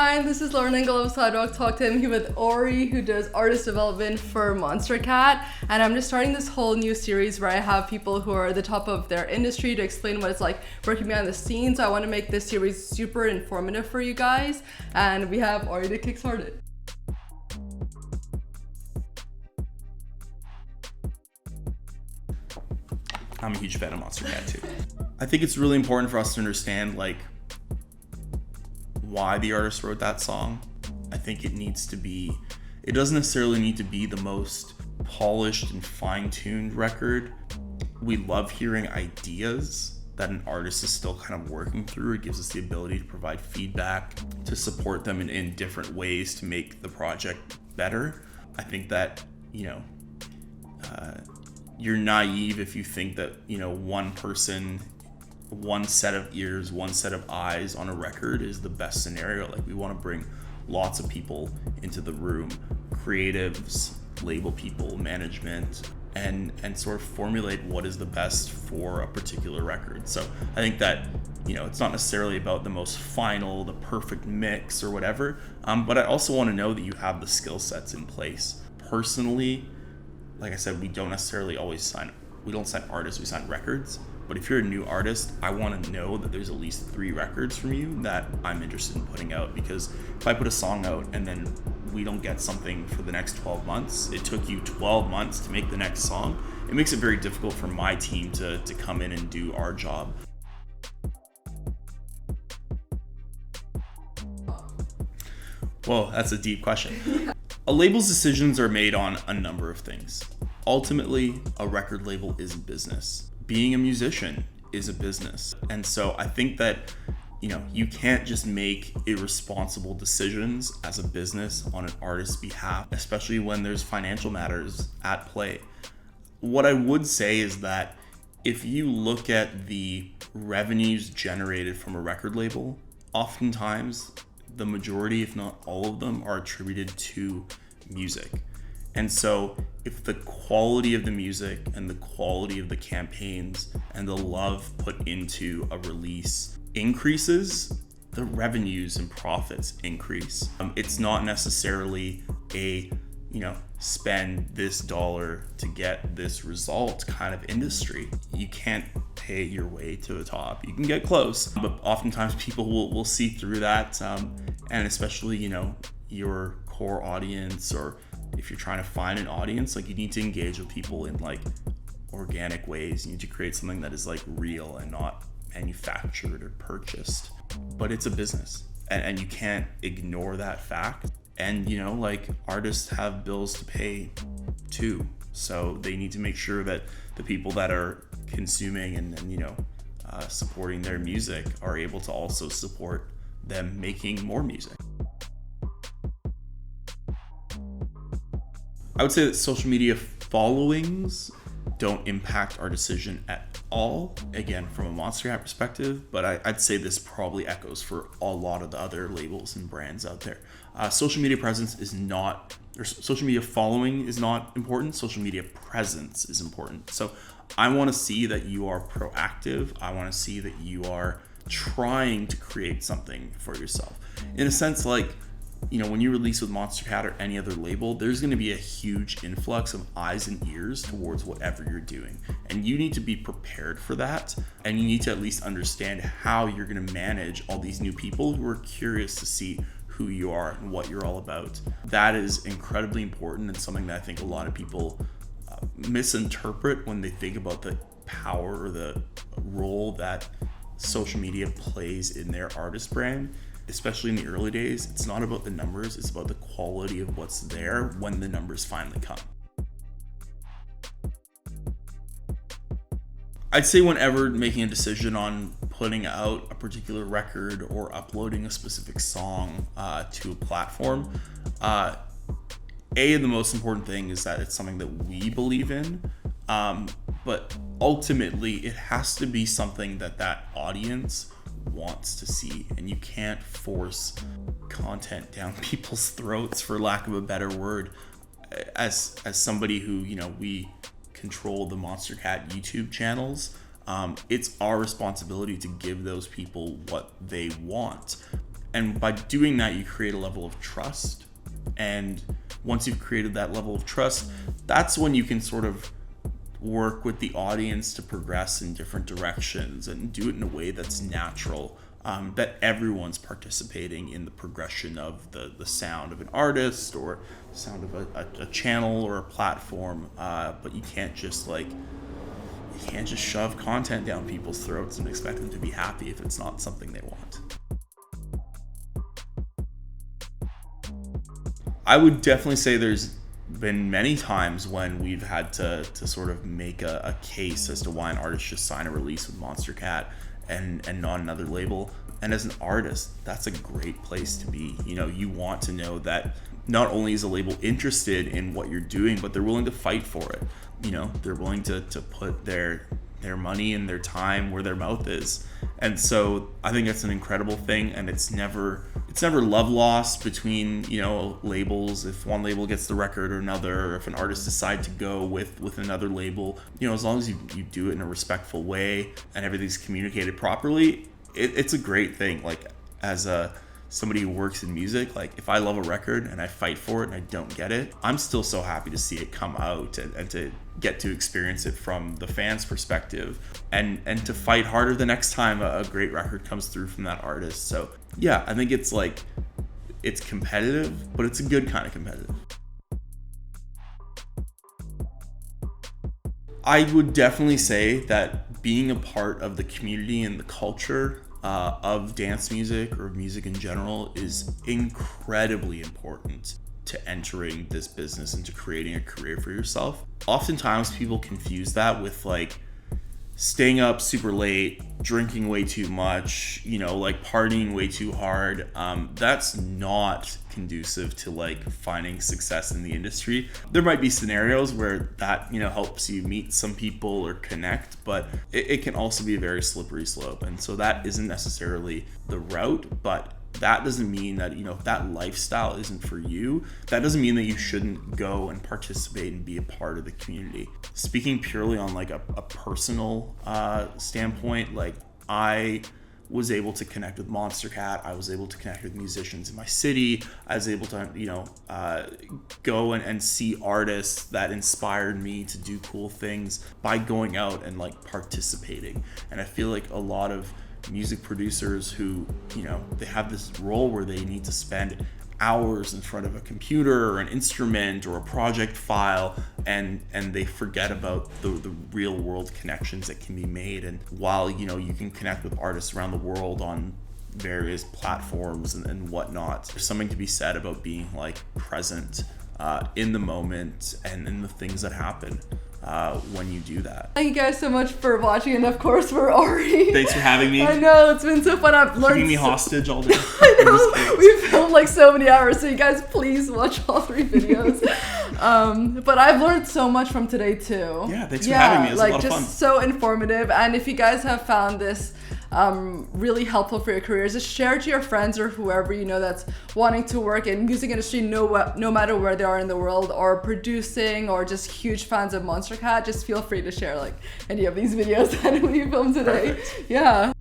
Hi, this is Lauren Engel of Sidewalk. Talk to him here with Ori, who does artist development for Monstercat. And I'm just starting this whole new series where I have people who are at the top of their industry to explain what it's like working behind the scenes. So I want to make this series super informative for you guys. And we have Ori to kickstart it. I'm a huge fan of Monstercat too. I think it's really important for us to understand why the artist wrote that song. I think it doesn't necessarily need to be the most polished and fine-tuned record. We love hearing ideas that an artist is still kind of working through. It gives us the ability to provide feedback, to support them in different ways to make the project better. I think that, you're naive if you think that, one person, one set of ears, one set of eyes on a record is the best scenario. We want to bring lots of people into the room, creatives, label people, management, and sort of formulate what is the best for a particular record. So I think that, it's not necessarily about the most final, the perfect mix or whatever, but I also want to know that you have the skill sets in place. Personally, like I said, we don't sign artists, we sign records. But if you're a new artist, I want to know that there's at least 3 records from you that I'm interested in putting out. Because if I put a song out and then we don't get something for the next 12 months, it took you 12 months to make the next song, it makes it very difficult for my team to come in and do our job. Whoa, that's a deep question. A label's decisions are made on a number of things. Ultimately, a record label is a business. Being a musician is a business. And so I think that, you can't just make irresponsible decisions as a business on an artist's behalf, especially when there's financial matters at play. What I would say is that if you look at the revenues generated from a record label, oftentimes the majority, if not all of them, are attributed to music. And so if the quality of the music and the quality of the campaigns and the love put into a release increases, the revenues and profits increase. It's not necessarily a, spend this dollar to get this result kind of industry. You can't pay your way to the top. You can get close, but oftentimes people will see through that. And especially, your core audience, or if you're trying to find an audience, you need to engage with people in organic ways. You need to create something that is real and not manufactured or purchased. But it's a business, and you can't ignore that fact. And artists have bills to pay too, so they need to make sure that the people that are consuming and supporting their music are able to also support them making more music. I would say that social media followings don't impact our decision at all, again, from a Monstercat perspective, but I'd say this probably echoes for a lot of the other labels and brands out there. Social media social media following is not important, social media presence is important. So I want to see that you are proactive. I want to see that you are trying to create something for yourself. In a sense, when you release with Monstercat or any other label, there's going to be a huge influx of eyes and ears towards whatever you're doing. And you need to be prepared for that. And you need to at least understand how you're going to manage all these new people who are curious to see who you are and what you're all about. That is incredibly important, and something that I think a lot of people misinterpret when they think about the power or the role that social media plays in their artist brand. Especially in the early days, it's not about the numbers, it's about the quality of what's there when the numbers finally come. I'd say whenever making a decision on putting out a particular record or uploading a specific song to a platform, the most important thing is that it's something that we believe in, but ultimately it has to be something that audience wants to see, and you can't force content down people's throats, for lack of a better word. As somebody who, we control the Monstercat YouTube channels, it's our responsibility to give those people what they want. And by doing that, you create a level of trust. And once you've created that level of trust, that's when you can sort of work with the audience to progress in different directions and do it in a way that's natural, that everyone's participating in the progression of the sound of an artist or sound of a channel or a platform. But you can't just shove content down people's throats and expect them to be happy if it's not something they want. I would definitely say there's been many times when we've had to sort of make a case as to why an artist should sign a release with Monstercat and not another label. And as an artist, that's a great place to be. You know, you want to know that not only is a label interested in what you're doing, but they're willing to fight for it. You know, they're willing to put their money and their time where their mouth is. And so I think that's an incredible thing, and it's never love lost between, you know, labels. If one label gets the record or another, or if an artist decides to go with another label, you know, as long as you do it in a respectful way and everything's communicated properly, it's a great thing. Like, as somebody who works in music, like, if I love a record and I fight for it and I don't get it, I'm still so happy to see it come out and to get to experience it from the fans' perspective and to fight harder the next time a great record comes through from that artist. So yeah, I think it's competitive, but it's a good kind of competitive. I would definitely say that being a part of the community and the culture of dance music or music in general is incredibly important to entering this business and to creating a career for yourself. Oftentimes people confuse that with like staying up super late, drinking way too much, you know, like partying way too hard. That's not conducive to like finding success in the industry. There might be scenarios where that, you know, helps you meet some people or connect, but it can also be a very slippery slope. And so that isn't necessarily the route, but that doesn't mean that, you know, if that lifestyle isn't for you, that doesn't mean that you shouldn't go and participate and be a part of the community. Speaking purely on like a personal standpoint, like I was able to connect with Monstercat. I was able to connect with musicians in my city. I was able to, you know, go and see artists that inspired me to do cool things by going out and like participating. And I feel like a lot of music producers who, you know, they have this role where they need to spend hours in front of a computer or an instrument or a project file, and they forget about the real world connections that can be made. And while, you know, you can connect with artists around the world on various platforms and whatnot, there's something to be said about being like present in the moment and in the things that happen when you do that. Thank you guys so much for watching, and of course for Ori. Thanks for having me. I know, it's been so fun. I've learned keeping me hostage all day. I know, we filmed like so many hours, so you guys please watch all 3 videos. But I've learned so much from today too. Yeah, thanks for having me. It was like, a lot of fun. just so informative. And if you guys have found this really helpful for your careers, just share it to your friends or whoever you know that's wanting to work in music industry, no matter where they are in the world, or producing, or just huge fans of Monstercat. Just feel free to share like any of these videos that we filmed today. Perfect. Yeah.